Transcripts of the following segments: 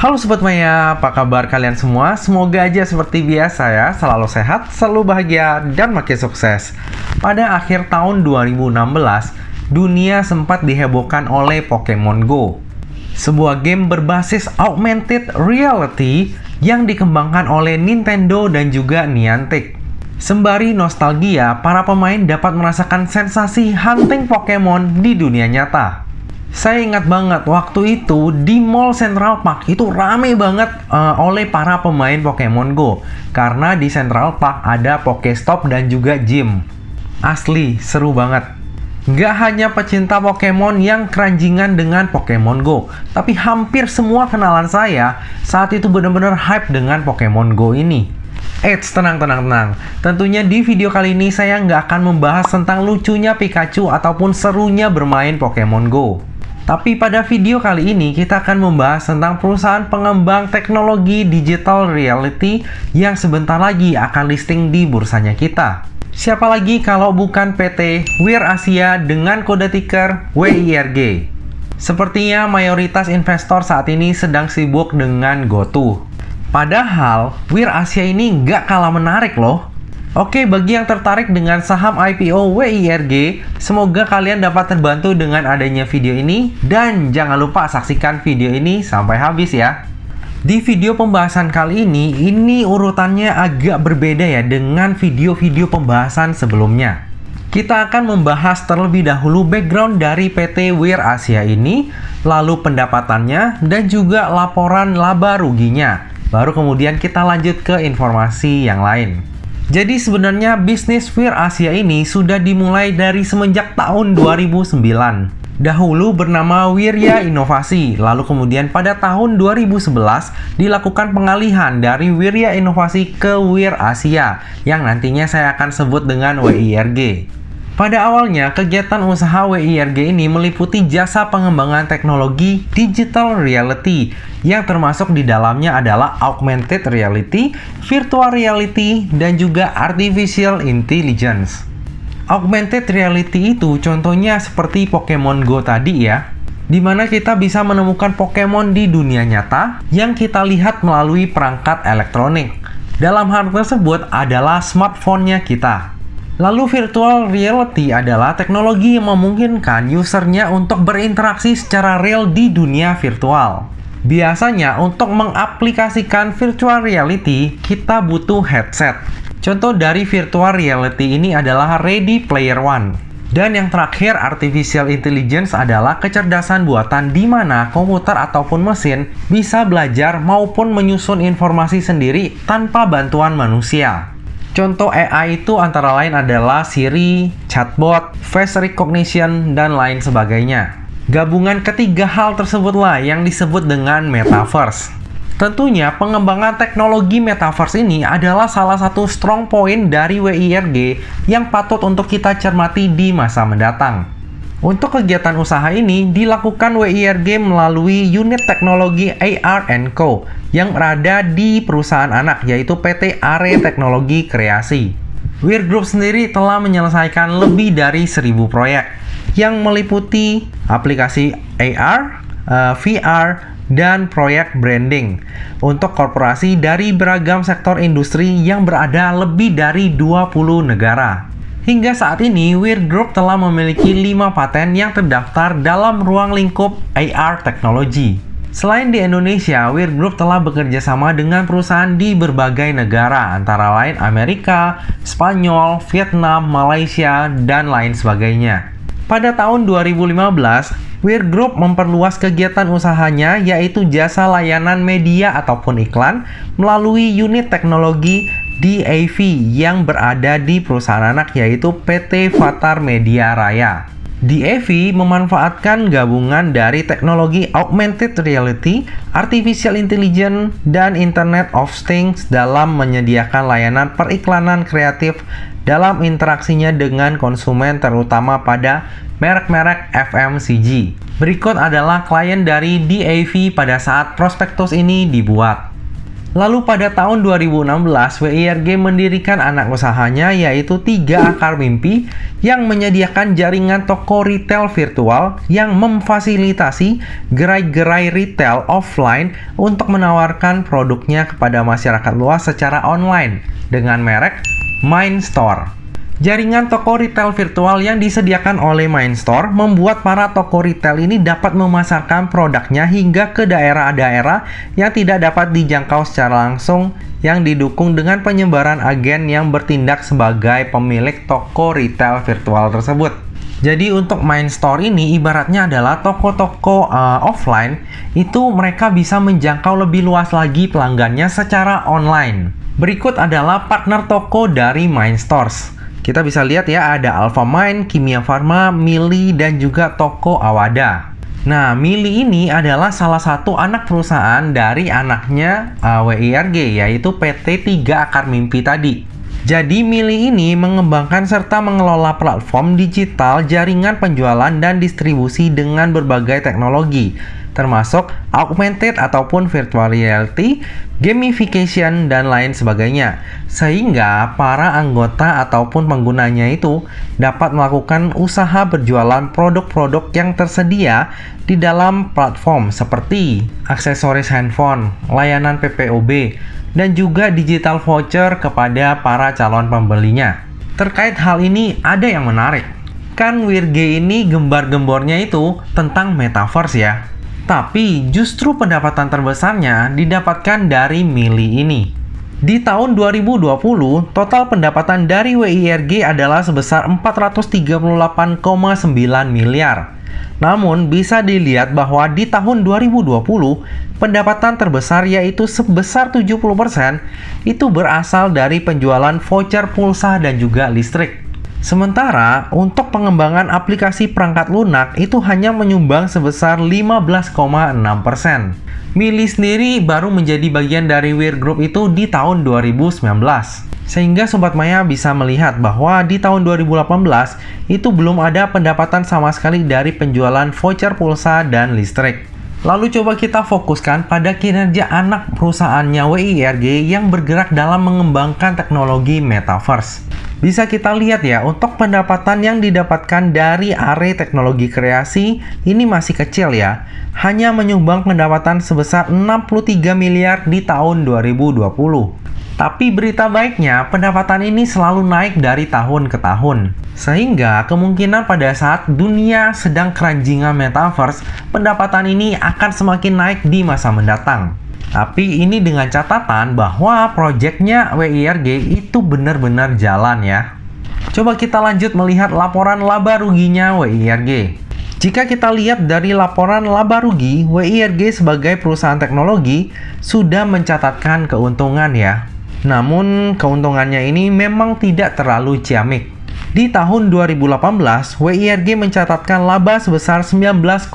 Halo Sobat Maya, apa kabar kalian semua? Semoga aja seperti biasa ya, selalu sehat, selalu bahagia, dan makin sukses. Pada akhir tahun 2016, dunia sempat dihebohkan oleh Pokemon Go. Sebuah game berbasis augmented reality yang dikembangkan oleh Nintendo dan juga Niantic. Sembari nostalgia, para pemain dapat merasakan sensasi hunting Pokemon di dunia nyata. Saya ingat banget waktu itu di Mall Central Park itu rame banget oleh para pemain Pokemon Go. Karena di Central Park ada Pokestop dan juga gym. Asli, seru banget. Nggak hanya pecinta Pokemon yang keranjingan dengan Pokemon Go, tapi hampir semua kenalan saya saat itu benar-benar hype dengan Pokemon Go ini. Tenang. Tentunya di video kali ini saya nggak akan membahas tentang lucunya Pikachu ataupun serunya bermain Pokemon Go. Tapi pada video kali ini kita akan membahas tentang perusahaan pengembang teknologi digital reality yang sebentar lagi akan listing di bursanya kita. Siapa lagi kalau bukan PT Wir Asia dengan kode ticker WIRG. Sepertinya mayoritas investor saat ini sedang sibuk dengan GoTo. Padahal Wir Asia ini nggak kalah menarik loh. Oke, bagi yang tertarik dengan saham IPO WIRG, semoga kalian dapat terbantu dengan adanya video ini. Dan jangan lupa saksikan video ini sampai habis ya. Di video pembahasan kali ini urutannya agak berbeda ya dengan video-video pembahasan sebelumnya. Kita akan membahas terlebih dahulu background dari PT Wir Asia ini, lalu pendapatannya, dan juga laporan laba ruginya. Baru kemudian kita lanjut ke informasi yang lain. Jadi sebenarnya bisnis Wir Asia ini sudah dimulai dari semenjak tahun 2009. Dahulu bernama Wirya Inovasi, lalu kemudian pada tahun 2011 dilakukan pengalihan dari Wirya Inovasi ke Wir Asia, yang nantinya saya akan sebut dengan WIRG. Pada awalnya, kegiatan usaha WIRG ini meliputi jasa pengembangan teknologi digital reality, yang termasuk di dalamnya adalah augmented reality, virtual reality, dan juga artificial intelligence. Augmented reality itu contohnya seperti Pokemon Go tadi ya, dimana kita bisa menemukan Pokemon di dunia nyata yang kita lihat melalui perangkat elektronik. Dalam hal tersebut adalah smartphone-nya kita. Lalu virtual reality adalah teknologi yang memungkinkan usernya untuk berinteraksi secara real di dunia virtual. Biasanya untuk mengaplikasikan virtual reality, kita butuh headset. Contoh dari virtual reality ini adalah Ready Player One. Dan yang terakhir, artificial intelligence adalah kecerdasan buatan di mana komputer ataupun mesin bisa belajar maupun menyusun informasi sendiri tanpa bantuan manusia. Contoh AI itu antara lain adalah Siri, chatbot, face recognition, dan lain sebagainya. Gabungan ketiga hal tersebutlah yang disebut dengan metaverse. Tentunya pengembangan teknologi metaverse ini adalah salah satu strong point dari WIRG yang patut untuk kita cermati di masa mendatang. Untuk kegiatan usaha ini dilakukan WIRG melalui unit teknologi AR & Co yang berada di perusahaan anak yaitu PT Are Teknologi Kreasi. Wir Group sendiri telah menyelesaikan lebih dari 1000 proyek yang meliputi aplikasi AR, VR, dan proyek branding untuk korporasi dari beragam sektor industri yang berada lebih dari 20 negara. Hingga saat ini, Wir Group telah memiliki 5 paten yang terdaftar dalam ruang lingkup AR teknologi. Selain di Indonesia, Wir Group telah bekerja sama dengan perusahaan di berbagai negara, antara lain Amerika, Spanyol, Vietnam, Malaysia, dan lain sebagainya. Pada tahun 2015, Wir Group memperluas kegiatan usahanya yaitu jasa layanan media ataupun iklan melalui unit teknologi DAV yang berada di perusahaan anak yaitu PT Fatar Media Raya. DAV memanfaatkan gabungan dari teknologi augmented reality, artificial intelligence, dan Internet of Things dalam menyediakan layanan periklanan kreatif dalam interaksinya dengan konsumen terutama pada merek-merek FMCG. Berikut adalah klien dari DAV pada saat prospektus ini dibuat. Lalu pada tahun 2016, WIRG mendirikan anak usahanya yaitu 3 Akar Mimpi yang menyediakan jaringan toko retail virtual yang memfasilitasi gerai-gerai retail offline untuk menawarkan produknya kepada masyarakat luas secara online dengan merek MindStore. Jaringan toko retail virtual yang disediakan oleh MindStore membuat para toko retail ini dapat memasarkan produknya hingga ke daerah-daerah yang tidak dapat dijangkau secara langsung, yang didukung dengan penyebaran agen yang bertindak sebagai pemilik toko retail virtual tersebut. Jadi untuk MindStore ini ibaratnya adalah toko-toko offline, itu mereka bisa menjangkau lebih luas lagi pelanggannya secara online. Berikut adalah partner toko dari MindStore. Kita bisa lihat ya, ada Alfamind, Kimia Farma, Mili, dan juga toko Awada. Nah, Mili ini adalah salah satu anak perusahaan dari anaknya WIRG, yaitu PT 3 Akar Mimpi tadi. Jadi, Mili ini mengembangkan serta mengelola platform digital jaringan penjualan dan distribusi dengan berbagai teknologi, termasuk augmented ataupun virtual reality, gamification, dan lain sebagainya. Sehingga para anggota ataupun penggunanya itu dapat melakukan usaha berjualan produk-produk yang tersedia di dalam platform seperti aksesoris handphone, layanan PPOB, dan juga digital voucher kepada para calon pembelinya. Terkait hal ini ada yang menarik. Kan WIRG ini gembar-gembornya itu tentang metaverse ya. Tapi justru pendapatan terbesarnya didapatkan dari Mili ini. Di tahun 2020, total pendapatan dari WIRG adalah sebesar 438,9 miliar. Namun, bisa dilihat bahwa di tahun 2020, pendapatan terbesar yaitu sebesar 70% itu berasal dari penjualan voucher pulsa dan juga listrik. Sementara untuk pengembangan aplikasi perangkat lunak itu hanya menyumbang sebesar 15,6%. Mili sendiri baru menjadi bagian dari WIR Group itu di tahun 2019. Sehingga Sobat Maya bisa melihat bahwa di tahun 2018 itu belum ada pendapatan sama sekali dari penjualan voucher pulsa dan listrik. Lalu coba kita fokuskan pada kinerja anak perusahaannya WIRG yang bergerak dalam mengembangkan teknologi metaverse. Bisa kita lihat ya, untuk pendapatan yang didapatkan dari area teknologi kreasi ini masih kecil ya. Hanya menyumbang pendapatan sebesar 63 miliar di tahun 2020. Tapi berita baiknya, pendapatan ini selalu naik dari tahun ke tahun. Sehingga kemungkinan pada saat dunia sedang keranjingan metaverse, pendapatan ini akan semakin naik di masa mendatang. Tapi ini dengan catatan bahwa proyeknya WIRG itu benar-benar jalan ya. Coba kita lanjut melihat laporan laba ruginya WIRG. Jika kita lihat dari laporan laba rugi, WIRG sebagai perusahaan teknologi sudah mencatatkan keuntungan ya. Namun keuntungannya ini memang tidak terlalu ciamik. Di tahun 2018, WIRG mencatatkan laba sebesar 19,5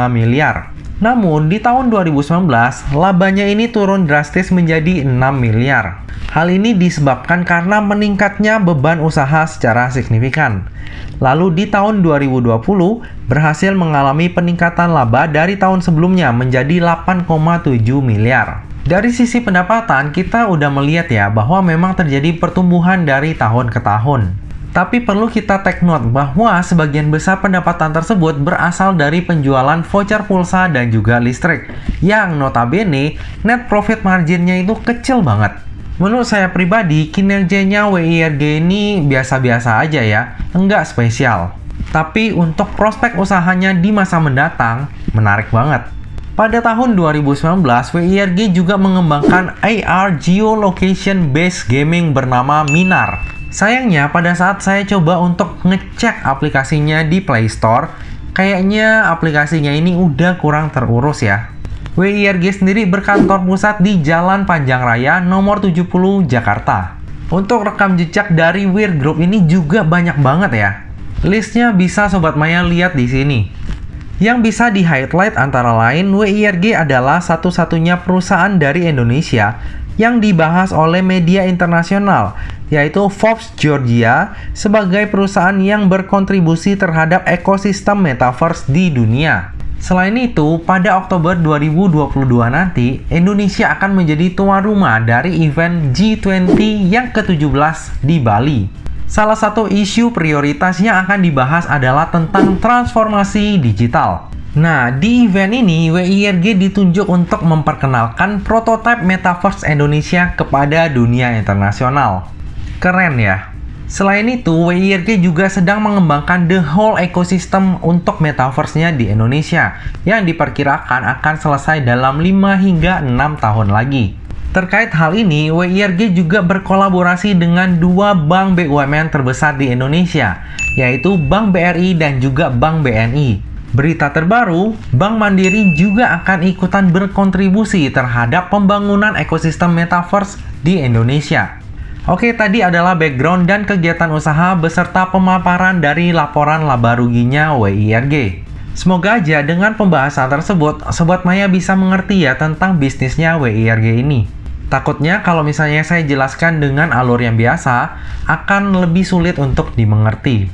miliar. Namun, di tahun 2019, labanya ini turun drastis menjadi 6 miliar. Hal ini disebabkan karena meningkatnya beban usaha secara signifikan. Lalu di tahun 2020, berhasil mengalami peningkatan laba dari tahun sebelumnya menjadi 8,7 miliar. Dari sisi pendapatan, kita udah melihat ya bahwa memang terjadi pertumbuhan dari tahun ke tahun. Tapi perlu kita take note bahwa sebagian besar pendapatan tersebut berasal dari penjualan voucher pulsa dan juga listrik, yang notabene net profit marginnya itu kecil banget. Menurut saya pribadi, kinerjanya WIRG ini biasa-biasa aja ya, enggak spesial. Tapi untuk prospek usahanya di masa mendatang, menarik banget. Pada tahun 2019, WIRG juga mengembangkan AR Geolocation Based Gaming bernama Minar. Sayangnya pada saat saya coba untuk ngecek aplikasinya di Play Store, kayaknya aplikasinya ini udah kurang terurus ya. WIRG sendiri berkantor pusat di Jalan Panjang Raya nomor 70 Jakarta. Untuk rekam jejak dari WIR Group ini juga banyak banget ya. Listnya bisa Sobat Maya lihat di sini. Yang bisa di-highlight antara lain, WIRG adalah satu-satunya perusahaan dari Indonesia yang dibahas oleh media internasional, yaitu Forbes Georgia, sebagai perusahaan yang berkontribusi terhadap ekosistem metaverse di dunia. Selain itu, pada Oktober 2022 nanti, Indonesia akan menjadi tuan rumah dari event G20 yang ke-17 di Bali. Salah satu isu prioritas yang akan dibahas adalah tentang transformasi digital. Nah, di event ini, WIRG ditunjuk untuk memperkenalkan prototipe Metaverse Indonesia kepada dunia internasional. Keren ya? Selain itu, WIRG juga sedang mengembangkan the whole ecosystem untuk metaverse-nya di Indonesia yang diperkirakan akan selesai dalam 5 hingga 6 tahun lagi. Terkait hal ini, WIRG juga berkolaborasi dengan dua bank BUMN terbesar di Indonesia, yaitu Bank BRI dan juga Bank BNI. Berita terbaru, Bank Mandiri juga akan ikutan berkontribusi terhadap pembangunan ekosistem metaverse di Indonesia. Oke, tadi adalah background dan kegiatan usaha beserta pemaparan dari laporan laba ruginya WIRG. Semoga aja dengan pembahasan tersebut, Sobat Maya bisa mengerti ya tentang bisnisnya WIRG ini. Takutnya kalau misalnya saya jelaskan dengan alur yang biasa, akan lebih sulit untuk dimengerti.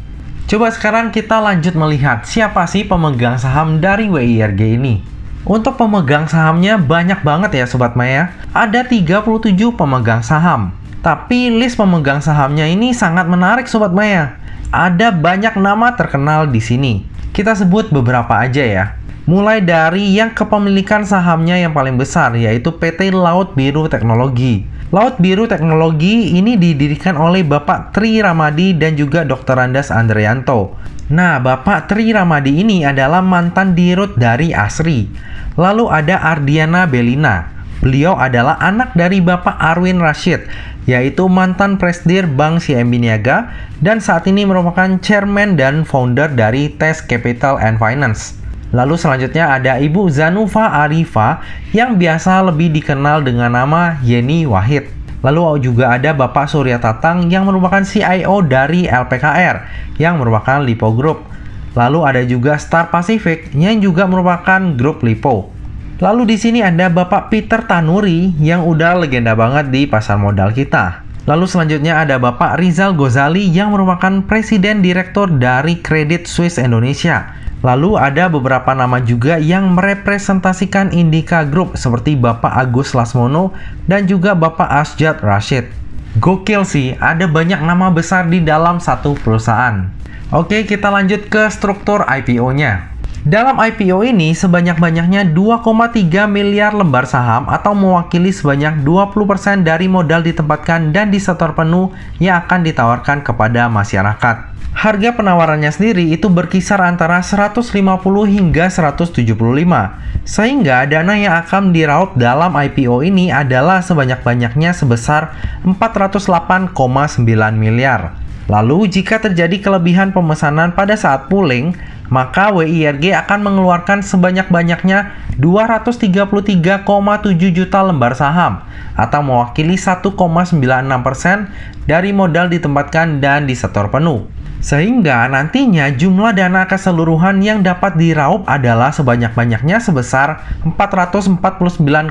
Coba sekarang kita lanjut melihat siapa sih pemegang saham dari WIRG ini. Untuk pemegang sahamnya banyak banget ya Sobat Maya, ada 37 pemegang saham. Tapi list pemegang sahamnya ini sangat menarik Sobat Maya. Ada banyak nama terkenal di sini. Kita sebut beberapa aja ya. Mulai dari yang kepemilikan sahamnya yang paling besar, yaitu PT Laut Biru Teknologi. Laut Biru Teknologi ini didirikan oleh Bapak Tri Ramadi dan juga Dr. Andas Andrianto. Nah, Bapak Tri Ramadi ini adalah mantan dirut dari ASRI. Lalu ada Ardiana Belina. Beliau adalah anak dari Bapak Arwin Rashid, yaitu mantan Presidir Bank CIMB Niaga dan saat ini merupakan chairman dan founder dari Test Capital and Finance. Lalu selanjutnya ada Ibu Zanufa Arifa yang biasa lebih dikenal dengan nama Yeni Wahid. Lalu juga ada Bapak Surya Tatang yang merupakan CIO dari LPKR yang merupakan Lipo Group. Lalu ada juga Star Pacific yang juga merupakan grup Lipo. Lalu di sini ada Bapak Peter Tanuri yang udah legenda banget di pasar modal kita. Lalu selanjutnya ada Bapak Rizal Gozali yang merupakan Presiden Direktur dari Credit Suisse Indonesia. Lalu ada beberapa nama juga yang merepresentasikan Indika Group seperti Bapak Agus Lasmono dan juga Bapak Asjad Rashid. Gokil sih, ada banyak nama besar di dalam satu perusahaan. Oke, kita lanjut ke struktur IPO-nya. Dalam IPO ini, sebanyak-banyaknya 2,3 miliar lembar saham atau mewakili sebanyak 20% dari modal ditempatkan dan disetor penuh yang akan ditawarkan kepada masyarakat. Harga penawarannya sendiri itu berkisar antara 150 hingga 175, sehingga dana yang akan diraup dalam IPO ini adalah sebanyak-banyaknya sebesar 408,9 miliar. Lalu, jika terjadi kelebihan pemesanan pada saat pooling, maka WIRG akan mengeluarkan sebanyak-banyaknya 233,7 juta lembar saham atau mewakili 1,96% dari modal ditempatkan dan disetor penuh. Sehingga nantinya jumlah dana keseluruhan yang dapat diraup adalah sebanyak-banyaknya sebesar 449,8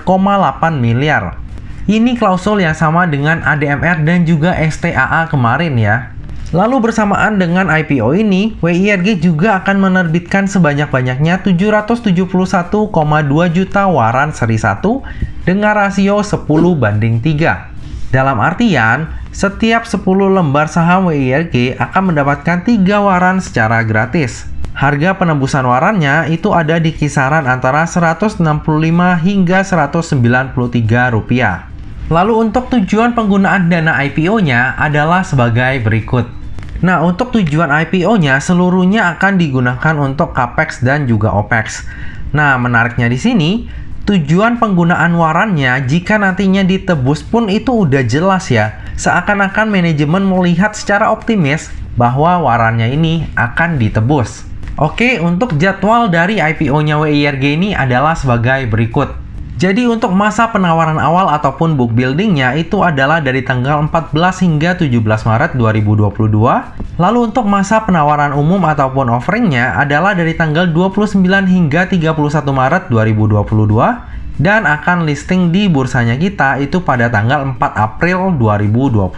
miliar. Ini klausul yang sama dengan ADMR dan juga STAA kemarin ya. Lalu bersamaan dengan IPO ini, WIRG juga akan menerbitkan sebanyak-banyaknya 771,2 juta waran seri 1 dengan rasio 10:3. Dalam artian, setiap 10 lembar saham WIRG akan mendapatkan 3 waran secara gratis. Harga penembusan warannya itu ada di kisaran antara 165 hingga 193 rupiah. Lalu untuk tujuan penggunaan dana IPO-nya adalah sebagai berikut. Nah, untuk tujuan IPO-nya seluruhnya akan digunakan untuk CAPEX dan juga OPEX. Nah, menariknya di sini, tujuan penggunaan warannya jika nantinya ditebus pun itu udah jelas ya. Seakan-akan manajemen melihat secara optimis bahwa warannya ini akan ditebus. Oke, untuk jadwal dari IPO-nya WIRG ini adalah sebagai berikut. Jadi untuk masa penawaran awal ataupun book buildingnya itu adalah dari tanggal 14 hingga 17 Maret 2022. Lalu untuk masa penawaran umum ataupun offeringnya adalah dari tanggal 29 hingga 31 Maret 2022. Dan akan listing di bursanya kita itu pada tanggal 4 April 2022.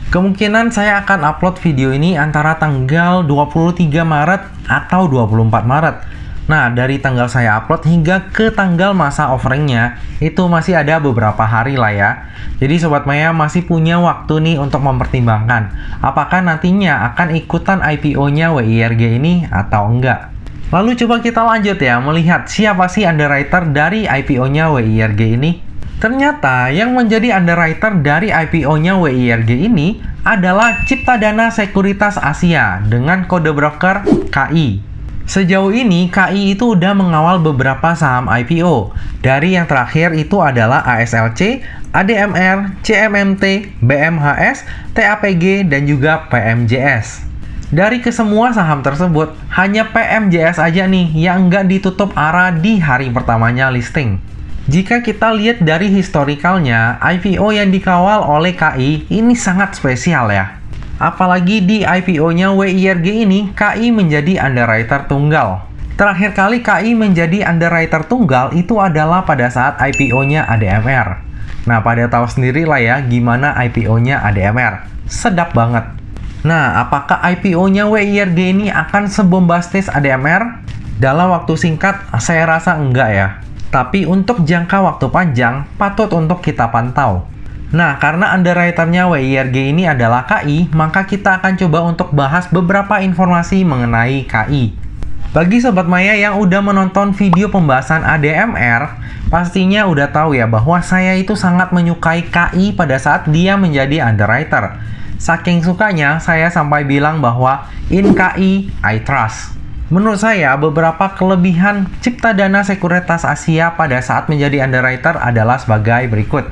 Kemungkinan saya akan upload video ini antara tanggal 23 Maret atau 24 Maret. Nah, dari tanggal saya upload hingga ke tanggal masa offeringnya, itu masih ada beberapa hari lah ya. Jadi Sobat Maya masih punya waktu nih untuk mempertimbangkan apakah nantinya akan ikutan IPO-nya WIRG ini atau enggak. Lalu coba kita lanjut ya, melihat siapa sih underwriter dari IPO-nya WIRG ini. Ternyata yang menjadi underwriter dari IPO-nya WIRG ini adalah Ciptadana Sekuritas Asia dengan kode broker KI. Sejauh ini, KI itu udah mengawal beberapa saham IPO. Dari yang terakhir itu adalah ASLC, ADMR, CMMT, BMHS, TAPG, dan juga PMJS. Dari kesemua saham tersebut, hanya PMJS aja nih yang nggak ditutup arah di hari pertamanya listing. Jika kita lihat dari historikalnya, IPO yang dikawal oleh KI ini sangat spesial ya. Apalagi di IPO-nya WIRG ini, KI menjadi underwriter tunggal. Terakhir kali KI menjadi underwriter tunggal itu adalah pada saat IPO-nya ADMR. Nah, pada tahu sendiri lah ya gimana IPO-nya ADMR. Sedap banget. Nah, apakah IPO-nya WIRG ini akan sebombastis ADMR? Dalam waktu singkat, saya rasa enggak ya. Tapi untuk jangka waktu panjang, patut untuk kita pantau. Nah, karena underwriternya WIRG ini adalah KI, maka kita akan coba untuk bahas beberapa informasi mengenai KI. Bagi Sobat Maya yang udah menonton video pembahasan ADMR, pastinya udah tahu ya bahwa saya itu sangat menyukai KI pada saat dia menjadi underwriter. Saking sukanya, saya sampai bilang bahwa in KI, I trust. Menurut saya, beberapa kelebihan Ciptadana Sekuritas Asia pada saat menjadi underwriter adalah sebagai berikut.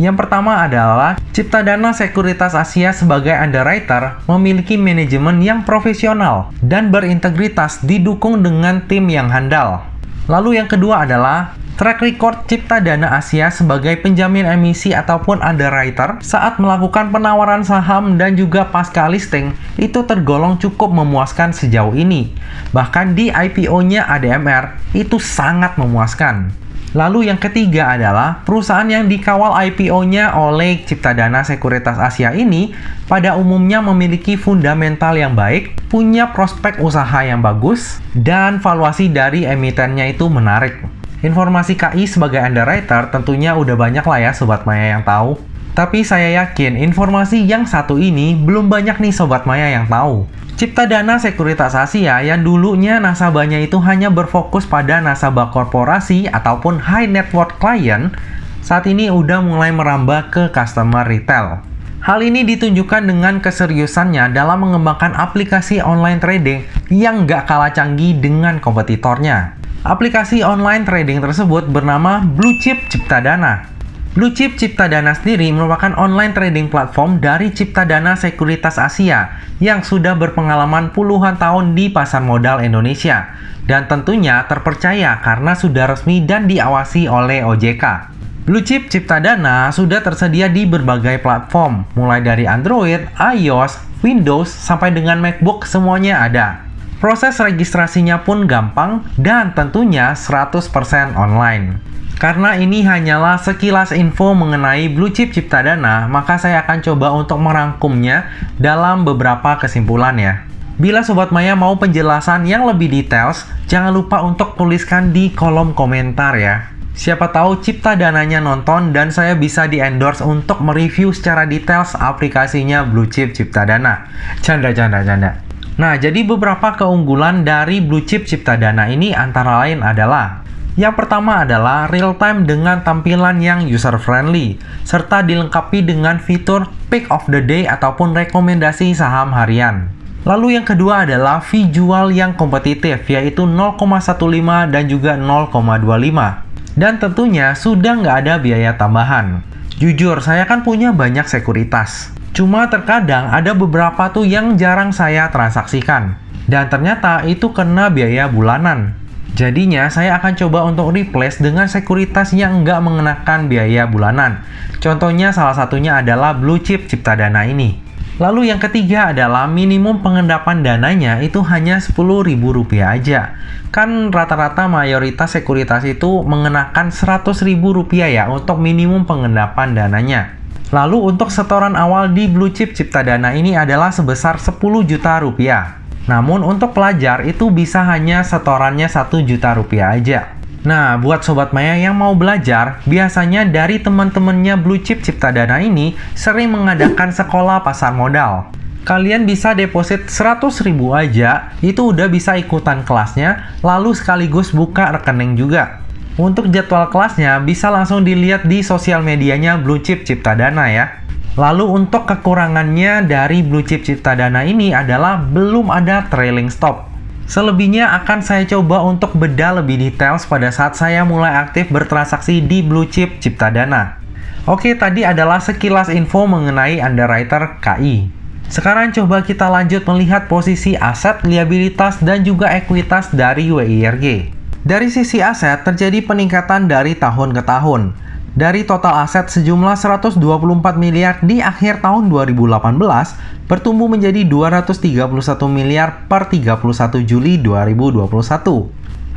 Yang pertama adalah Ciptadana Sekuritas Asia sebagai underwriter memiliki manajemen yang profesional dan berintegritas didukung dengan tim yang handal. Lalu yang kedua adalah track record Ciptadana Asia sebagai penjamin emisi ataupun underwriter saat melakukan penawaran saham dan juga pasca listing itu tergolong cukup memuaskan sejauh ini. Bahkan di IPO-nya ADMR itu sangat memuaskan. Lalu yang ketiga adalah perusahaan yang dikawal IPO-nya oleh Ciptadana Sekuritas Asia ini pada umumnya memiliki fundamental yang baik, punya prospek usaha yang bagus, dan valuasi dari emitennya itu menarik. Informasi KI sebagai underwriter tentunya udah banyak lah ya Sobat Maya yang tahu. Tapi saya yakin informasi yang satu ini belum banyak nih Sobat Maya yang tahu. Ciptadana Sekuritas Asia yang dulunya nasabahnya itu hanya berfokus pada nasabah korporasi ataupun high net worth client, saat ini udah mulai merambah ke customer retail. Hal ini ditunjukkan dengan keseriusannya dalam mengembangkan aplikasi online trading yang nggak kalah canggih dengan kompetitornya. Aplikasi online trading tersebut bernama Blue Chip Ciptadana. Blue Chip Ciptadana sendiri merupakan online trading platform dari Ciptadana Sekuritas Asia yang sudah berpengalaman puluhan tahun di pasar modal Indonesia dan tentunya terpercaya karena sudah resmi dan diawasi oleh OJK. Blue Chip Ciptadana sudah tersedia di berbagai platform, mulai dari Android, iOS, Windows, sampai dengan MacBook semuanya ada. Proses registrasinya pun gampang dan tentunya 100% online. Karena ini hanyalah sekilas info mengenai Blue Chip Ciptadana, maka saya akan coba untuk merangkumnya dalam beberapa kesimpulan ya. Bila Sobat Maya mau penjelasan yang lebih details, jangan lupa untuk tuliskan di kolom komentar ya. Siapa tahu Ciptadananya nonton dan saya bisa di-endorse untuk mereview secara details aplikasinya Blue Chip Ciptadana. Canda. Nah, jadi beberapa keunggulan dari Blue Chip Ciptadana ini antara lain adalah yang pertama adalah real time dengan tampilan yang user friendly, serta dilengkapi dengan fitur pick of the day ataupun rekomendasi saham harian. Lalu yang kedua adalah visual yang kompetitif, yaitu 0,15 dan juga 0,25. Dan tentunya sudah nggak ada biaya tambahan. Jujur, saya kan punya banyak sekuritas. Cuma terkadang ada beberapa tuh yang jarang saya transaksikan. Dan ternyata itu kena biaya bulanan. Jadinya saya akan coba untuk replace dengan sekuritas yang nggak mengenakan biaya bulanan. Contohnya salah satunya adalah Blue Chip Ciptadana ini. Lalu yang ketiga adalah minimum pengendapan dananya itu hanya Rp10.000 aja. Kan rata-rata mayoritas sekuritas itu mengenakan Rp100.000 ya untuk minimum pengendapan dananya. Lalu untuk setoran awal di Blue Chip Ciptadana ini adalah sebesar Rp10 juta. Namun untuk pelajar itu bisa hanya setorannya 1 juta rupiah aja. Nah, buat Sobat Maya yang mau belajar, biasanya dari teman-temannya Blue Chip Ciptadana ini sering mengadakan sekolah pasar modal. Kalian bisa deposit 100.000 aja, itu udah bisa ikutan kelasnya, lalu sekaligus buka rekening juga. Untuk jadwal kelasnya bisa langsung dilihat di sosial medianya Blue Chip Ciptadana ya. Lalu untuk kekurangannya dari Blue Chip Ciptadana ini adalah belum ada trailing stop. Selebihnya akan saya coba untuk bedah lebih detail pada saat saya mulai aktif bertransaksi di Blue Chip Ciptadana. Oke, tadi adalah sekilas info mengenai underwriter KI. Sekarang coba kita lanjut melihat posisi aset, liabilitas, dan juga ekuitas dari WIRG. Dari sisi aset terjadi peningkatan dari tahun ke tahun. Dari total aset sejumlah 124 miliar di akhir tahun 2018 bertumbuh menjadi 231 miliar per 31 Juli 2021.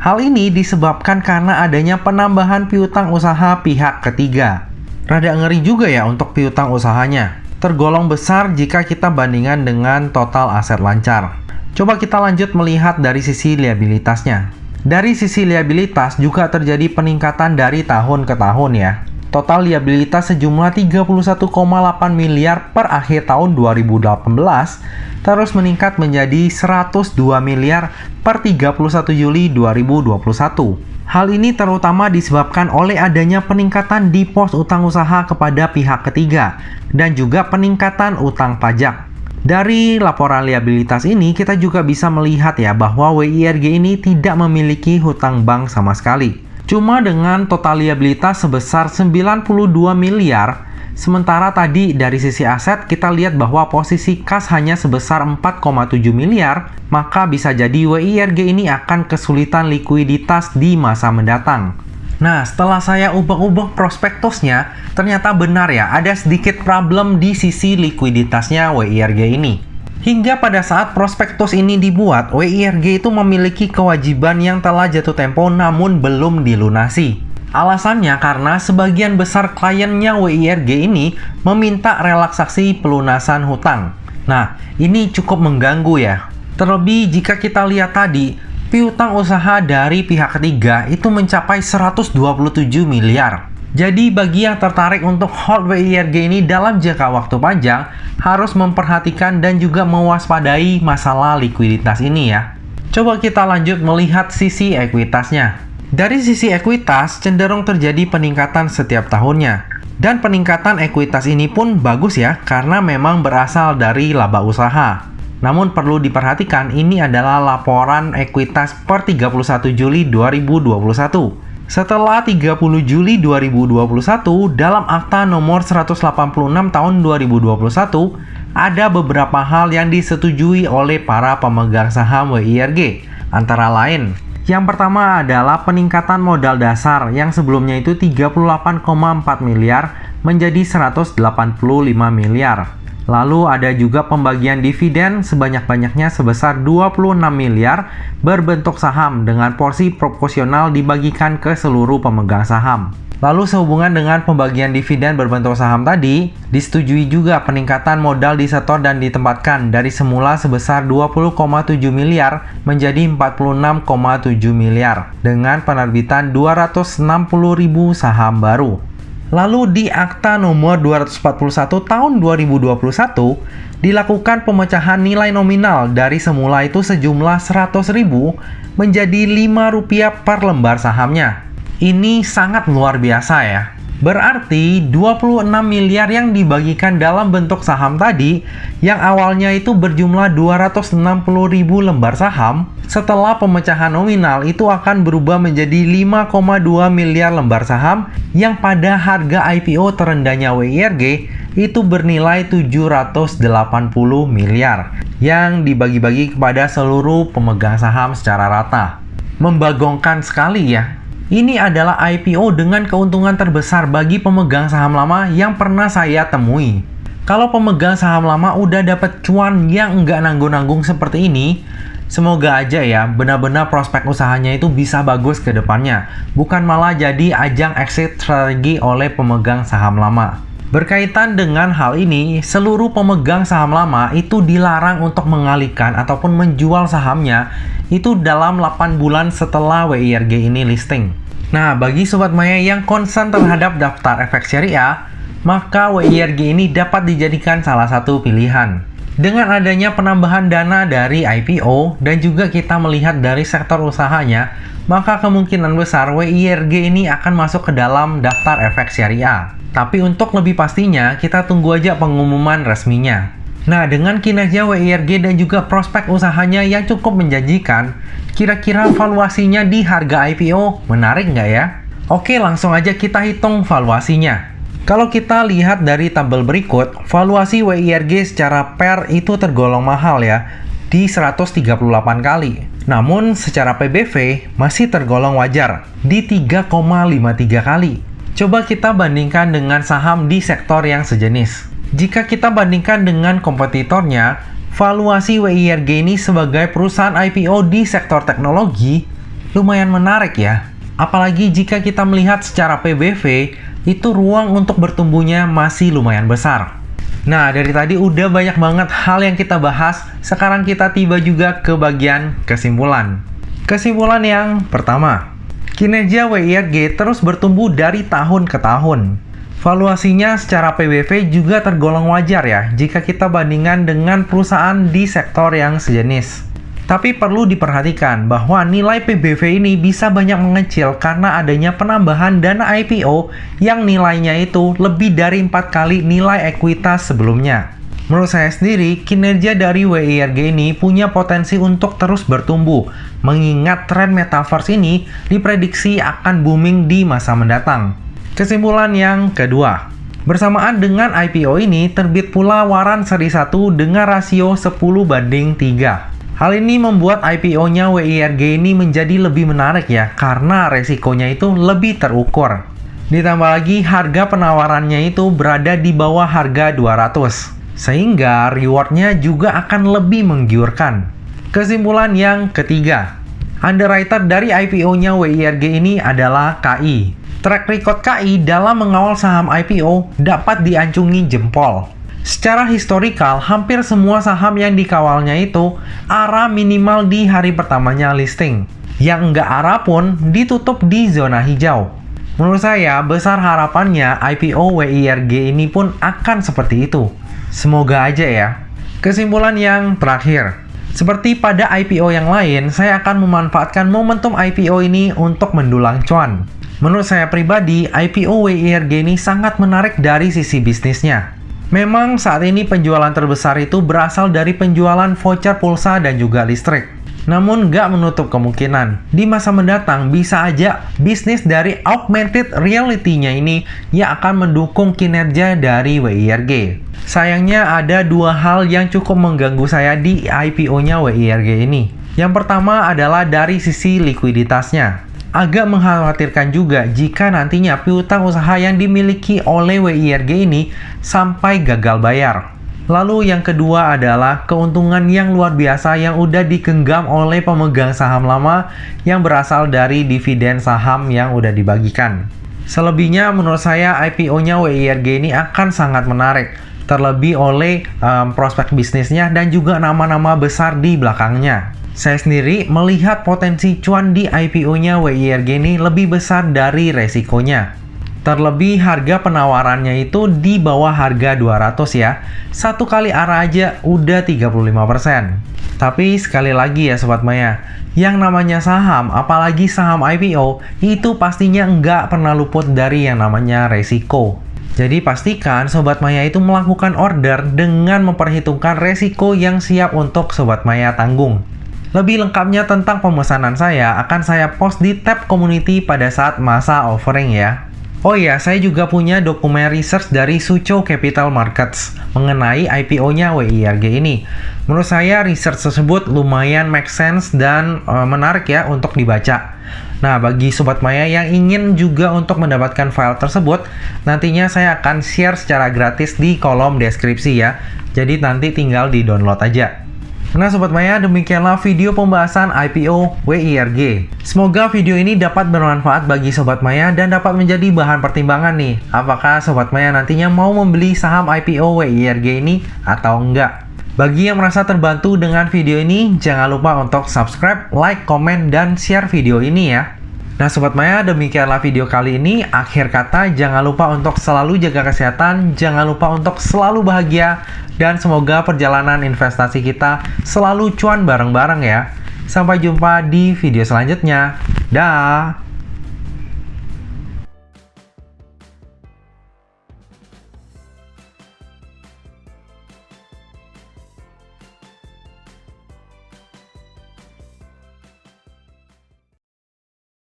Hal ini disebabkan karena adanya penambahan piutang usaha pihak ketiga. Rada ngeri juga ya untuk piutang usahanya. Tergolong besar jika kita bandingkan dengan total aset lancar. Coba kita lanjut melihat dari sisi liabilitasnya. Dari sisi liabilitas juga terjadi peningkatan dari tahun ke tahun ya. Total liabilitas sejumlah 31,8 miliar per akhir tahun 2018 terus meningkat menjadi 102 miliar per 31 Juli 2021. Hal ini terutama disebabkan oleh adanya peningkatan di pos utang usaha kepada pihak ketiga dan juga peningkatan utang pajak. Dari laporan liabilitas ini kita juga bisa melihat ya bahwa WIRG ini tidak memiliki hutang bank sama sekali. Cuma dengan total liabilitas sebesar 92 miliar, sementara tadi dari sisi aset kita lihat bahwa posisi kas hanya sebesar 4,7 miliar, maka bisa jadi WIRG ini akan kesulitan likuiditas di masa mendatang. Nah, setelah saya ubah-ubah prospektusnya, ternyata benar ya, ada sedikit problem di sisi likuiditasnya WIRG ini. Hingga pada saat prospektus ini dibuat, WIRG itu memiliki kewajiban yang telah jatuh tempo namun belum dilunasi. Alasannya karena sebagian besar kliennya WIRG ini meminta relaksasi pelunasan hutang. Nah, ini cukup mengganggu ya. Terlebih jika kita lihat tadi, piutang usaha dari pihak ketiga itu mencapai 127 miliar. Jadi bagi yang tertarik untuk hold WIRG ini dalam jangka waktu panjang, harus memperhatikan dan juga mewaspadai masalah likuiditas ini ya. Coba kita lanjut melihat sisi ekuitasnya. Dari sisi ekuitas cenderung terjadi peningkatan setiap tahunnya. Dan peningkatan ekuitas ini pun bagus ya, karena memang berasal dari laba usaha. Namun perlu diperhatikan ini adalah laporan ekuitas per 31 Juli 2021. Setelah 30 Juli 2021, dalam Akta nomor 186 tahun 2021, ada beberapa hal yang disetujui oleh para pemegang saham WIRG. Antara lain, yang pertama adalah peningkatan modal dasar yang sebelumnya itu 38,4 miliar menjadi 185 miliar. Lalu ada juga pembagian dividen sebanyak-banyaknya sebesar 26 miliar berbentuk saham dengan porsi proporsional dibagikan ke seluruh pemegang saham. Lalu sehubungan dengan pembagian dividen berbentuk saham tadi, disetujui juga peningkatan modal disetor dan ditempatkan dari semula sebesar 20,7 miliar menjadi 46,7 miliar dengan penerbitan 260.000 saham baru. Lalu di Akta nomor 241 tahun 2021 dilakukan pemecahan nilai nominal dari semula itu sejumlah 100.000 menjadi Rp5 per lembar sahamnya. Ini sangat luar biasa ya. Berarti 26 miliar yang dibagikan dalam bentuk saham tadi yang awalnya itu berjumlah 260.000 lembar saham, setelah pemecahan nominal itu akan berubah menjadi 5,2 miliar lembar saham yang pada harga IPO terendahnya WIRG itu bernilai 780 miliar yang dibagi-bagi kepada seluruh pemegang saham secara rata. Membagongkan sekali ya. Ini adalah IPO dengan keuntungan terbesar bagi pemegang saham lama yang pernah saya temui. Kalau pemegang saham lama udah dapat cuan yang nggak nanggung-nanggung seperti ini, semoga aja ya benar-benar prospek usahanya itu bisa bagus ke depannya, bukan malah jadi ajang exit strategi oleh pemegang saham lama. Berkaitan dengan hal ini, seluruh pemegang saham lama itu dilarang untuk mengalihkan ataupun menjual sahamnya itu dalam 8 bulan setelah WIRG ini listing. Nah, bagi Sobat Maya yang concern terhadap daftar efek syariah, maka WIRG ini dapat dijadikan salah satu pilihan. Dengan adanya penambahan dana dari IPO dan juga kita melihat dari sektor usahanya, maka kemungkinan besar WIRG ini akan masuk ke dalam daftar efek syariah. Tapi untuk lebih pastinya, kita tunggu aja pengumuman resminya. Nah, dengan kinerja WIRG dan juga prospek usahanya yang cukup menjanjikan, kira-kira valuasinya di harga IPO menarik nggak ya? Oke, langsung aja kita hitung valuasinya. Kalau kita lihat dari tabel berikut, valuasi WIRG secara PER itu tergolong mahal ya, di 138 kali. Namun, secara PBV masih tergolong wajar, di 3,53 kali. Coba kita bandingkan dengan saham di sektor yang sejenis. Jika kita bandingkan dengan kompetitornya, valuasi WIRG ini sebagai perusahaan IPO di sektor teknologi lumayan menarik ya. Apalagi jika kita melihat secara PBV, itu ruang untuk bertumbuhnya masih lumayan besar. Nah, dari tadi udah banyak banget hal yang kita bahas, sekarang kita tiba juga ke bagian kesimpulan. Kesimpulan yang pertama, kinerja WIRG terus bertumbuh dari tahun ke tahun. Valuasinya secara PBV juga tergolong wajar ya, jika kita bandingkan dengan perusahaan di sektor yang sejenis. Tapi perlu diperhatikan bahwa nilai PBV ini bisa banyak mengecil karena adanya penambahan dana IPO yang nilainya itu lebih dari 4 kali nilai ekuitas sebelumnya. Menurut saya sendiri, kinerja dari WIRG ini punya potensi untuk terus bertumbuh, mengingat tren metaverse ini diprediksi akan booming di masa mendatang. Kesimpulan yang kedua, bersamaan dengan IPO ini terbit pula waran seri 1 dengan rasio 10:3. Hal ini membuat IPO-nya WIRG ini menjadi lebih menarik ya, karena resikonya itu lebih terukur. Ditambah lagi harga penawarannya itu berada di bawah harga 200. Sehingga rewardnya juga akan lebih menggiurkan. Kesimpulan yang ketiga, underwriter dari IPO-nya WIRG ini adalah KI. Track record KI dalam mengawal saham IPO dapat diacungi jempol. Secara historikal, hampir semua saham yang dikawalnya itu ARA minimal di hari pertamanya listing. Yang enggak ARA pun ditutup di zona hijau. Menurut saya, besar harapannya IPO WIRG ini pun akan seperti itu. Semoga aja ya. Kesimpulan yang terakhir, seperti pada IPO yang lain, saya akan memanfaatkan momentum IPO ini untuk mendulang cuan. Menurut saya pribadi, IPO WIRG ini sangat menarik dari sisi bisnisnya. Memang saat ini penjualan terbesar itu berasal dari penjualan voucher pulsa dan juga listrik. Namun nggak menutup kemungkinan, di masa mendatang bisa aja bisnis dari augmented reality-nya ini yang akan mendukung kinerja dari WIRG. Sayangnya ada dua hal yang cukup mengganggu saya di IPO-nya WIRG ini. Yang pertama adalah dari sisi likuiditasnya. Agak mengkhawatirkan juga jika nantinya piutang usaha yang dimiliki oleh WIRG ini sampai gagal bayar. Lalu yang kedua adalah keuntungan yang luar biasa yang udah digenggam oleh pemegang saham lama yang berasal dari dividen saham yang udah dibagikan. Selebihnya menurut saya IPO-nya WIRG ini akan sangat menarik, terlebih oleh prospek bisnisnya dan juga nama-nama besar di belakangnya. Saya sendiri melihat potensi cuan di IPO-nya WIRG ini lebih besar dari resikonya. Terlebih harga penawarannya itu di bawah harga 200 ya. Satu kali ARA aja udah 35%. Tapi sekali lagi ya Sobat Maya, yang namanya saham, apalagi saham IPO, itu pastinya nggak pernah luput dari yang namanya resiko. Jadi pastikan Sobat Maya itu melakukan order dengan memperhitungkan resiko yang siap untuk Sobat Maya tanggung. Lebih lengkapnya tentang pemesanan saya akan saya post di tab community pada saat masa offering ya. Oh iya, saya juga punya dokumen research dari Suzhou Capital Markets mengenai IPO-nya WIRG ini. Menurut saya research tersebut lumayan make sense dan menarik ya untuk dibaca. Nah, bagi Sobat Maya yang ingin juga untuk mendapatkan file tersebut, nantinya saya akan share secara gratis di kolom deskripsi ya. Jadi nanti tinggal di-download aja. Nah Sobat Maya, demikianlah video pembahasan IPO WIRG. Semoga video ini dapat bermanfaat bagi Sobat Maya dan dapat menjadi bahan pertimbangan nih. Apakah Sobat Maya nantinya mau membeli saham IPO WIRG ini atau enggak? Bagi yang merasa terbantu dengan video ini, jangan lupa untuk subscribe, like, komen, dan share video ini ya. Nah Sobat Maya, demikianlah video kali ini. Akhir kata, jangan lupa untuk selalu jaga kesehatan, jangan lupa untuk selalu bahagia, dan semoga perjalanan investasi kita selalu cuan bareng-bareng ya. Sampai jumpa di video selanjutnya. Dah.